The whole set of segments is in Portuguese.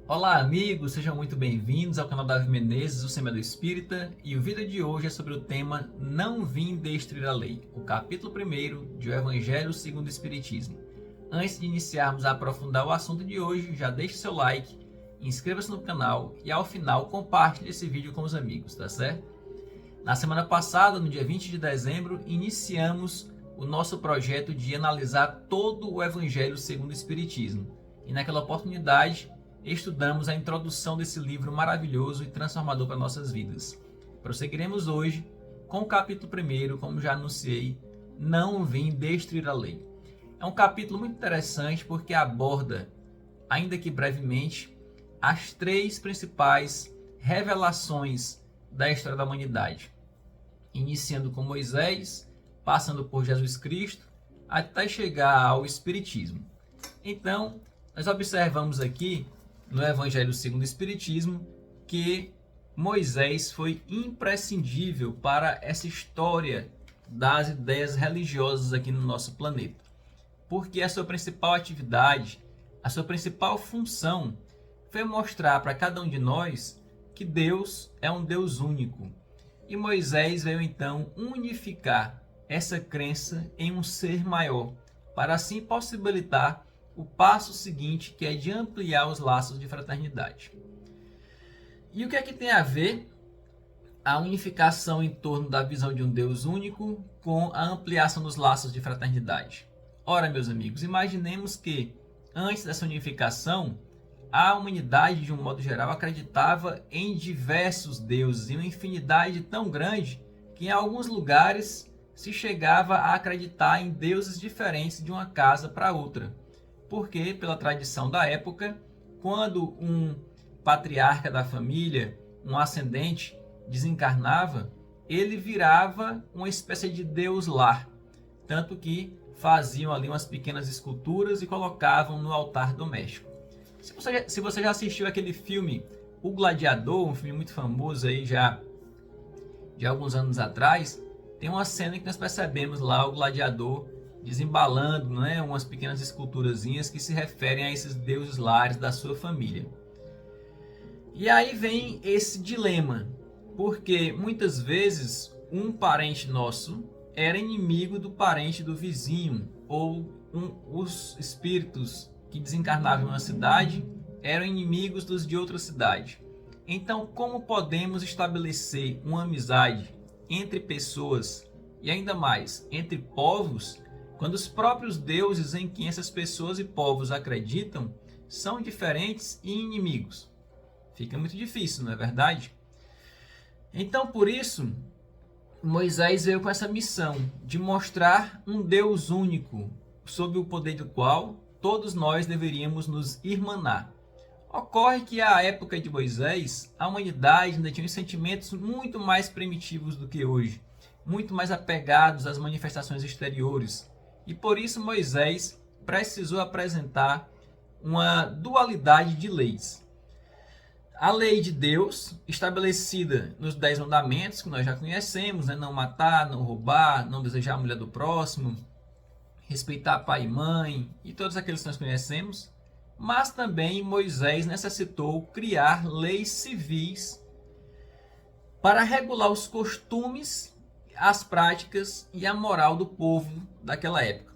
Olá amigos, sejam muito bem-vindos ao canal Davi Menezes, o Semeador Espírita, e o vídeo de hoje é sobre o tema Não Vim Destruir a Lei, o capítulo 1 de O Evangelho segundo o Espiritismo. Antes de iniciarmos a aprofundar o assunto de hoje, já deixe seu like, inscreva-se no canal e ao final compartilhe esse vídeo com os amigos, tá certo? Na semana passada, no dia 20 de dezembro, iniciamos o nosso projeto de analisar todo o Evangelho segundo o Espiritismo, e naquela oportunidade estudamos a introdução desse livro maravilhoso e transformador para nossas vidas. Prosseguiremos hoje com o capítulo 1, como já anunciei, Não Vim Destruir a Lei. É um capítulo muito interessante porque aborda, ainda que brevemente, as três principais revelações da história da humanidade, iniciando com Moisés, passando por Jesus Cristo, até chegar ao Espiritismo. Então, nós observamos aqui no Evangelho segundo o Espiritismo que Moisés foi imprescindível para essa história das ideias religiosas aqui no nosso planeta, porque a sua principal atividade, a sua principal função foi mostrar para cada um de nós que Deus é um Deus único, e Moisés veio então unificar essa crença em um ser maior, para assim possibilitar o passo seguinte, que é de ampliar os laços de fraternidade. E o que é que tem a ver a unificação em torno da visão de um Deus único com a ampliação dos laços de fraternidade? Ora, meus amigos, imaginemos que antes dessa unificação, a humanidade, de um modo geral, acreditava em diversos deuses, em uma infinidade tão grande que em alguns lugares se chegava a acreditar em deuses diferentes de uma casa para outra. Porque, pela tradição da época, quando um patriarca da família, um ascendente, desencarnava, ele virava uma espécie de deus lar. Tanto que faziam ali umas pequenas esculturas e colocavam no altar doméstico. Se você já assistiu aquele filme O Gladiador, um filme muito famoso aí já de alguns anos atrás, tem uma cena que nós percebemos lá o gladiador desembalando, umas pequenas esculturazinhas que se referem a esses deuses lares da sua família. E aí vem esse dilema, porque muitas vezes um parente nosso era inimigo do parente do vizinho, ou os espíritos que desencarnavam em uma cidade eram inimigos dos de outra cidade. Então, como podemos estabelecer uma amizade entre pessoas e ainda mais entre povos, quando os próprios deuses em quem essas pessoas e povos acreditam são diferentes e inimigos? Fica muito difícil, não é verdade? Então, por isso, Moisés veio com essa missão de mostrar um Deus único, sob o poder do qual todos nós deveríamos nos irmanar. Ocorre que, à época de Moisés, a humanidade ainda tinha sentimentos muito mais primitivos do que hoje, muito mais apegados às manifestações exteriores. E por isso Moisés precisou apresentar uma dualidade de leis. A lei de Deus, estabelecida nos 10 mandamentos, que nós já conhecemos, não matar, não roubar, não desejar a mulher do próximo, respeitar pai e mãe, e todos aqueles que nós conhecemos. Mas também Moisés necessitou criar leis civis para regular os costumes, as práticas e a moral do povo daquela época.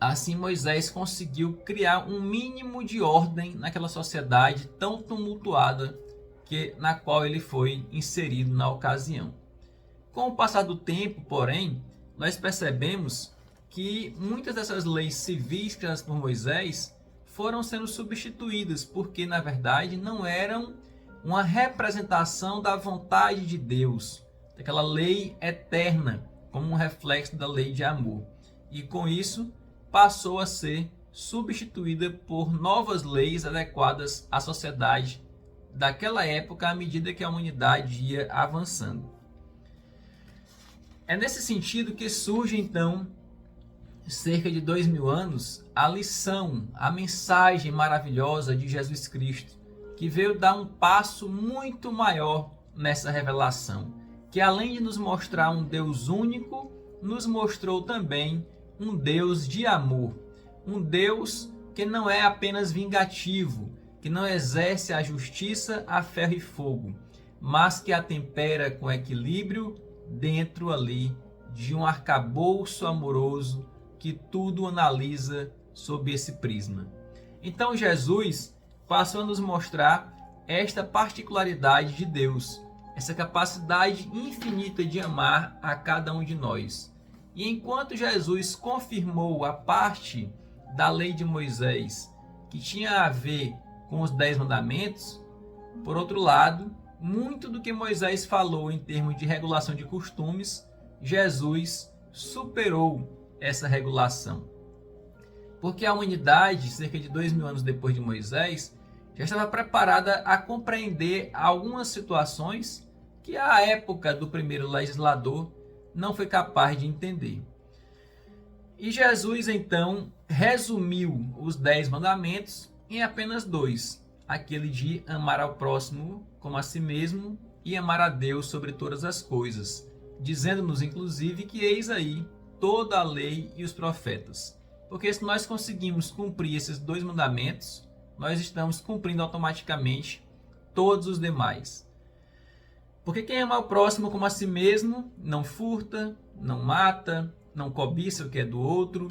Assim, Moisés conseguiu criar um mínimo de ordem naquela sociedade tão tumultuada na qual ele foi inserido na ocasião. Com o passar do tempo, porém, nós percebemos que muitas dessas leis civis criadas por Moisés foram sendo substituídas, porque na verdade não eram uma representação da vontade de Deus, daquela lei eterna, como um reflexo da lei de amor. E com isso passou a ser substituída por novas leis adequadas à sociedade daquela época, à medida que a humanidade ia avançando. É nesse sentido que surge então, cerca de 2000 anos, a lição, a mensagem maravilhosa de Jesus Cristo, que veio dar um passo muito maior nessa revelação, que além de nos mostrar um Deus único, nos mostrou também um Deus de amor, um Deus que não é apenas vingativo, que não exerce a justiça a ferro e fogo, mas que a tempera com equilíbrio dentro ali de um arcabouço amoroso que tudo analisa sob esse prisma. Então Jesus passou a nos mostrar esta particularidade de Deus, essa capacidade infinita de amar a cada um de nós. E enquanto Jesus confirmou a parte da lei de Moisés que tinha a ver com os 10 mandamentos, por outro lado, muito do que Moisés falou em termos de regulação de costumes, Jesus superou essa regulação. Porque a humanidade, cerca de 2000 anos depois de Moisés, já estava preparada a compreender algumas situações que a época do primeiro legislador não foi capaz de entender. E Jesus então resumiu os 10 mandamentos em apenas 2, aquele de amar ao próximo como a si mesmo e amar a Deus sobre todas as coisas, dizendo-nos inclusive que eis aí toda a lei e os profetas. Porque se nós conseguimos cumprir esses 2 mandamentos, nós estamos cumprindo automaticamente todos os demais. Porque quem ama o próximo como a si mesmo não furta, não mata, não cobiça o que é do outro,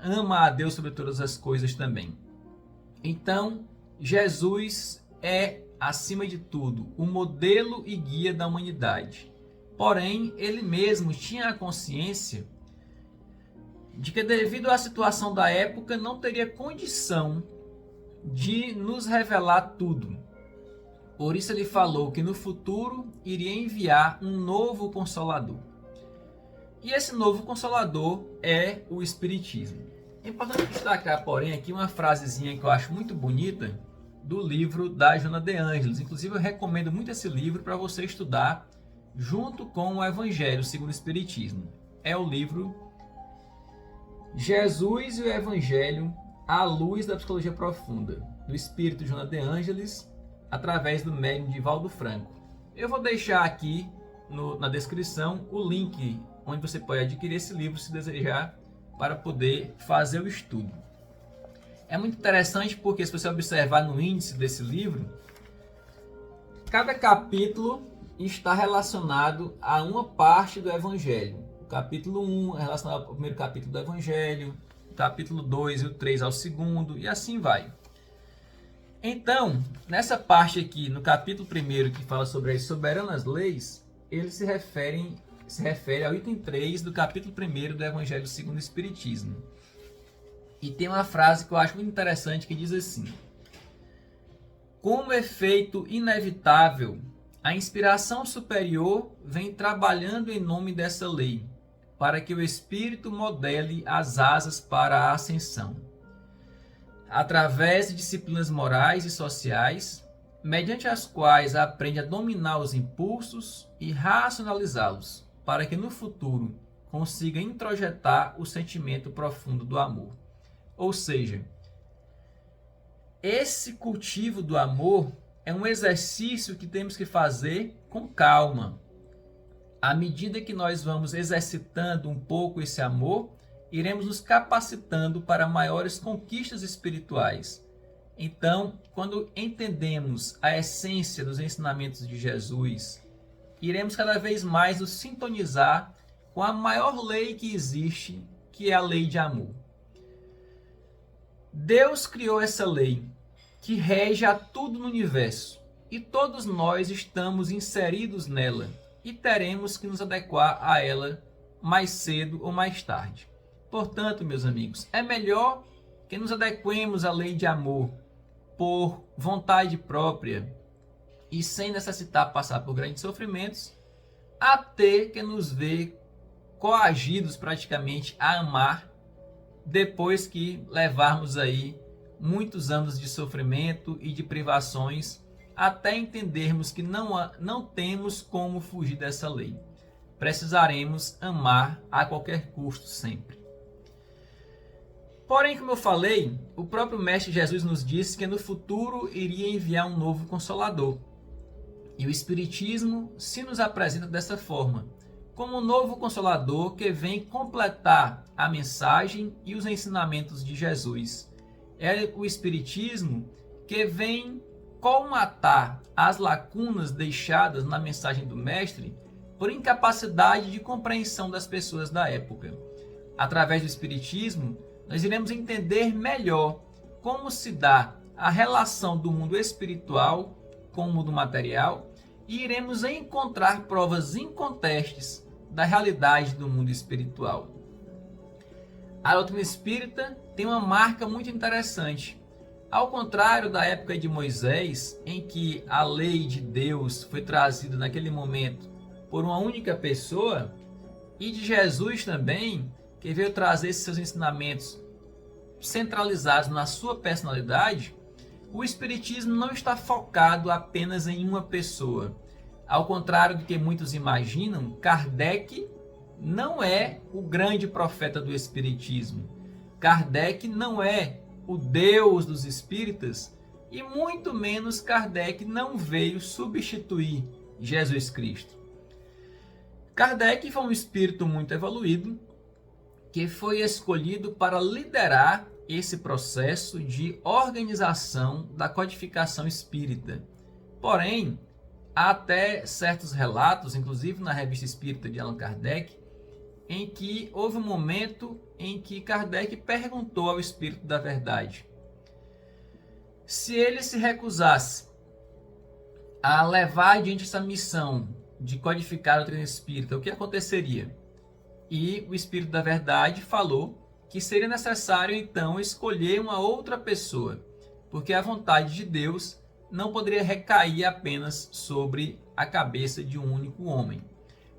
ama a Deus sobre todas as coisas também. Então, Jesus é, acima de tudo, o modelo e guia da humanidade. Porém, ele mesmo tinha a consciência de que, devido à situação da época, não teria condição de nos revelar tudo. Por isso ele falou que no futuro iria enviar um novo Consolador. E esse novo Consolador é o Espiritismo. É importante destacar, porém, aqui uma frasezinha que eu acho muito bonita do livro da Joana de Ângelis. Inclusive, eu recomendo muito esse livro para você estudar junto com o Evangelho segundo o Espiritismo. É o livro Jesus e o Evangelho à luz da psicologia profunda, do espírito Joana de Ângelis, através do médium Divaldo Franco. Eu vou deixar aqui na descrição o link onde você pode adquirir esse livro se desejar, para poder fazer o estudo. É muito interessante porque, se você observar no índice desse livro, cada capítulo está relacionado a uma parte do Evangelho. O capítulo 1 é relacionado ao primeiro capítulo do Evangelho, o capítulo 2 e o 3 ao segundo, e assim vai. Então, nessa parte aqui, no capítulo 1 que fala sobre as soberanas leis, ele se refere ao item 3 do capítulo 1 do Evangelho segundo o Espiritismo. E tem uma frase que eu acho muito interessante que diz assim: como efeito inevitável, a inspiração superior vem trabalhando em nome dessa lei, para que o Espírito modele as asas para a ascensão. Através de disciplinas morais e sociais, mediante as quais aprende a dominar os impulsos e racionalizá-los, para que no futuro consiga introjetar o sentimento profundo do amor. Ou seja, esse cultivo do amor é um exercício que temos que fazer com calma. À medida que nós vamos exercitando um pouco esse amor, iremos nos capacitando para maiores conquistas espirituais. Então, quando entendemos a essência dos ensinamentos de Jesus, iremos cada vez mais nos sintonizar com a maior lei que existe, que é a lei de amor. Deus criou essa lei que rege a tudo no universo, e todos nós estamos inseridos nela e teremos que nos adequar a ela mais cedo ou mais tarde. Portanto, meus amigos, é melhor que nos adequemos à lei de amor por vontade própria e sem necessitar passar por grandes sofrimentos, a ter que nos ver coagidos praticamente a amar depois que levarmos aí muitos anos de sofrimento e de privações até entendermos que não temos como fugir dessa lei. Precisaremos amar a qualquer custo sempre. Porém, como eu falei, o próprio Mestre Jesus nos disse que no futuro iria enviar um novo Consolador. E o Espiritismo se nos apresenta dessa forma, como um novo Consolador que vem completar a mensagem e os ensinamentos de Jesus. É o Espiritismo que vem colmatar as lacunas deixadas na mensagem do Mestre por incapacidade de compreensão das pessoas da época. Através do Espiritismo, nós iremos entender melhor como se dá a relação do mundo espiritual com o mundo material e iremos encontrar provas incontestes da realidade do mundo espiritual. A doutrina espírita tem uma marca muito interessante. Ao contrário da época de Moisés, em que a lei de Deus foi trazida naquele momento por uma única pessoa, e de Jesus também, que veio trazer seus ensinamentos centralizados na sua personalidade, o Espiritismo não está focado apenas em uma pessoa. Ao contrário do que muitos imaginam, Kardec não é o grande profeta do Espiritismo. Kardec não é o Deus dos Espíritas e muito menos Kardec não veio substituir Jesus Cristo. Kardec foi um espírito muito evoluído que foi escolhido para liderar esse processo de organização da codificação espírita. Porém, há até certos relatos, inclusive na Revista Espírita de Allan Kardec, em que houve um momento em que Kardec perguntou ao Espírito da Verdade se ele se recusasse a levar adiante essa missão de codificar a doutrina espírita, o que aconteceria? E o Espírito da Verdade falou que seria necessário então escolher uma outra pessoa, porque a vontade de Deus não poderia recair apenas sobre a cabeça de um único homem.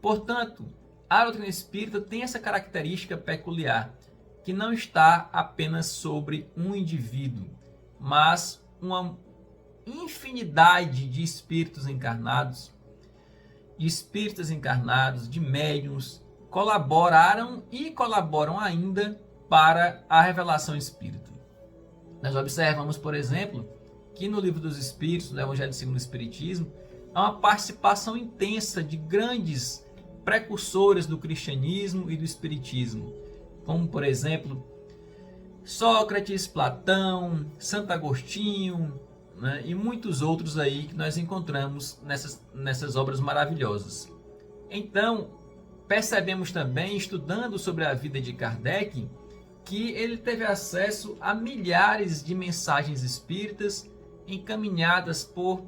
Portanto, a doutrina espírita tem essa característica peculiar, que não está apenas sobre um indivíduo, mas uma infinidade de espíritos encarnados, de médiuns, colaboraram e colaboram ainda para a revelação espírita. Nós observamos, por exemplo, que no Livro dos Espíritos, no Evangelho segundo o Espiritismo, há uma participação intensa de grandes precursores do cristianismo e do espiritismo, como, por exemplo, Sócrates, Platão, Santo Agostinho, né, e muitos outros aí que nós encontramos nessas obras maravilhosas. Então, percebemos também, estudando sobre a vida de Kardec, que ele teve acesso a milhares de mensagens espíritas encaminhadas por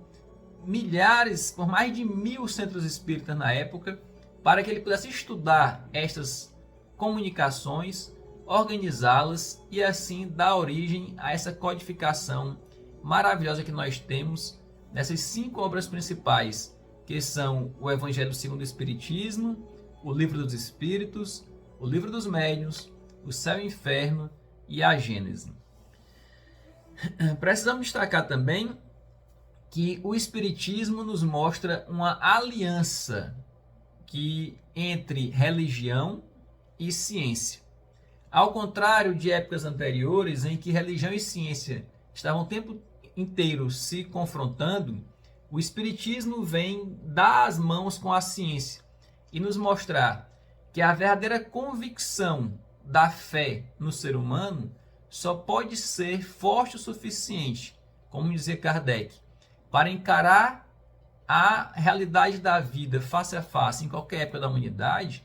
mais de 1000 centros espíritas na época, para que ele pudesse estudar estas comunicações, organizá-las e assim dar origem a essa codificação maravilhosa que nós temos nessas 5 obras principais, que são o Evangelho segundo o Espiritismo, o Livro dos Espíritos, o Livro dos Médiuns, o Céu e o Inferno e a Gênese. Precisamos destacar também que o Espiritismo nos mostra uma aliança entre religião e ciência. Ao contrário de épocas anteriores em que religião e ciência estavam o tempo inteiro se confrontando, o Espiritismo vem dar as mãos com a ciência e nos mostrar que a verdadeira convicção da fé no ser humano só pode ser forte o suficiente, como dizia Kardec, para encarar a realidade da vida face a face em qualquer época da humanidade,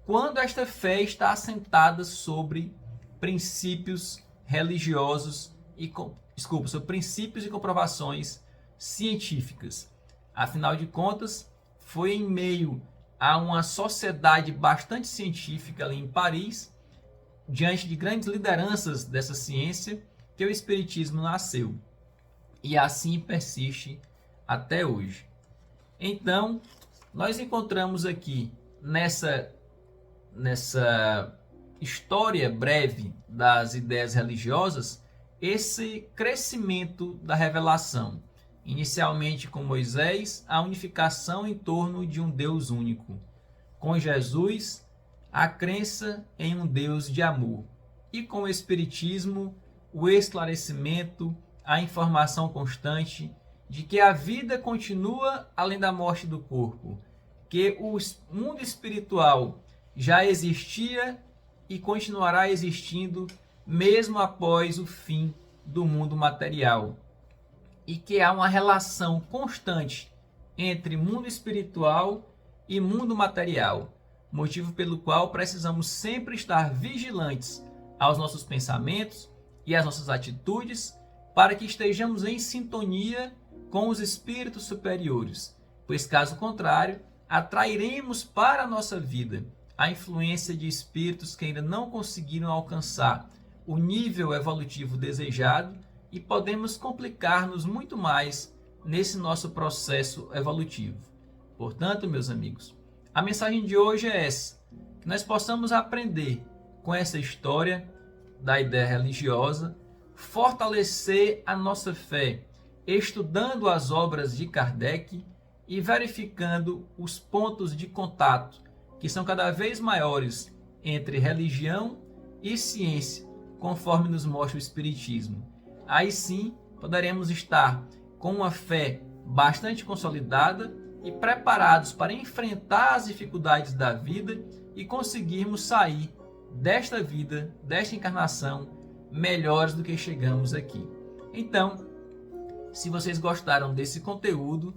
quando esta fé está assentada sobre princípios religiosos sobre princípios e comprovações científicas. Afinal de contas, foi em meio a uma sociedade bastante científica ali em Paris, diante de grandes lideranças dessa ciência, que o Espiritismo nasceu. E assim persiste até hoje. Então, nós encontramos aqui nessa história breve das ideias religiosas esse crescimento da revelação. Inicialmente com Moisés, a unificação em torno de um Deus único. Com Jesus, a crença em um Deus de amor. E com o Espiritismo, o esclarecimento, a informação constante de que a vida continua além da morte do corpo, que o mundo espiritual já existia e continuará existindo mesmo após o fim do mundo material. e que há uma relação constante entre mundo espiritual e mundo material, motivo pelo qual precisamos sempre estar vigilantes aos nossos pensamentos e às nossas atitudes, para que estejamos em sintonia com os espíritos superiores, pois caso contrário, atrairemos para a nossa vida a influência de espíritos que ainda não conseguiram alcançar o nível evolutivo desejado e podemos complicar-nos muito mais nesse nosso processo evolutivo. Portanto, meus amigos, a mensagem de hoje é essa: que nós possamos aprender com essa história da ideia religiosa, fortalecer a nossa fé, estudando as obras de Kardec e verificando os pontos de contato que são cada vez maiores entre religião e ciência, conforme nos mostra o Espiritismo. Aí sim poderemos estar com uma fé bastante consolidada e preparados para enfrentar as dificuldades da vida e conseguirmos sair desta vida, desta encarnação, melhores do que chegamos aqui. Então, se vocês gostaram desse conteúdo,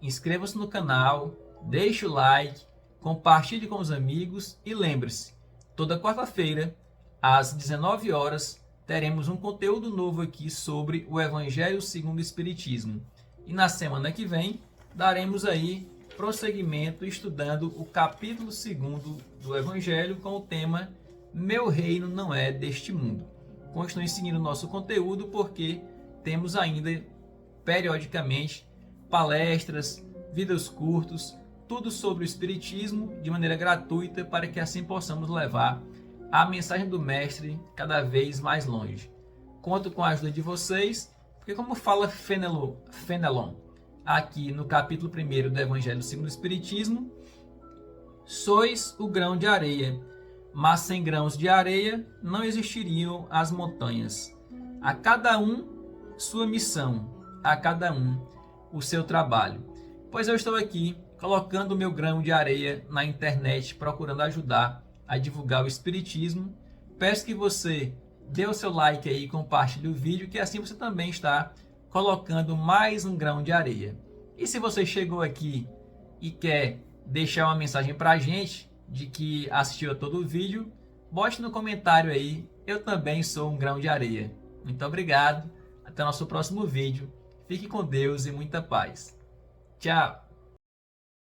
inscreva-se no canal, deixe o like, compartilhe com os amigos e lembre-se, toda quarta-feira, às 19 horas, teremos um conteúdo novo aqui sobre o Evangelho segundo o Espiritismo. E na semana que vem, daremos aí prosseguimento estudando o capítulo 2º do Evangelho com o tema Meu Reino Não É Deste Mundo. Continue seguindo o nosso conteúdo porque temos ainda, periodicamente, palestras, vídeos curtos, tudo sobre o Espiritismo de maneira gratuita para que assim possamos levar a mensagem do Mestre cada vez mais longe. Conto com a ajuda de vocês, porque como fala Fenelon aqui no capítulo 1º do Evangelho segundo o Espiritismo, sois o grão de areia, mas sem grãos de areia não existiriam as montanhas. A cada um sua missão, a cada um o seu trabalho. Pois eu estou aqui colocando o meu grão de areia na internet, procurando ajudar a divulgar o Espiritismo. Peço que você dê o seu like aí e compartilhe o vídeo, que assim você também está colocando mais um grão de areia. E se você chegou aqui e quer deixar uma mensagem para a gente de que assistiu a todo o vídeo, bote no comentário aí, eu também sou um grão de areia. Muito obrigado, até o nosso próximo vídeo. Fique com Deus e muita paz. Tchau!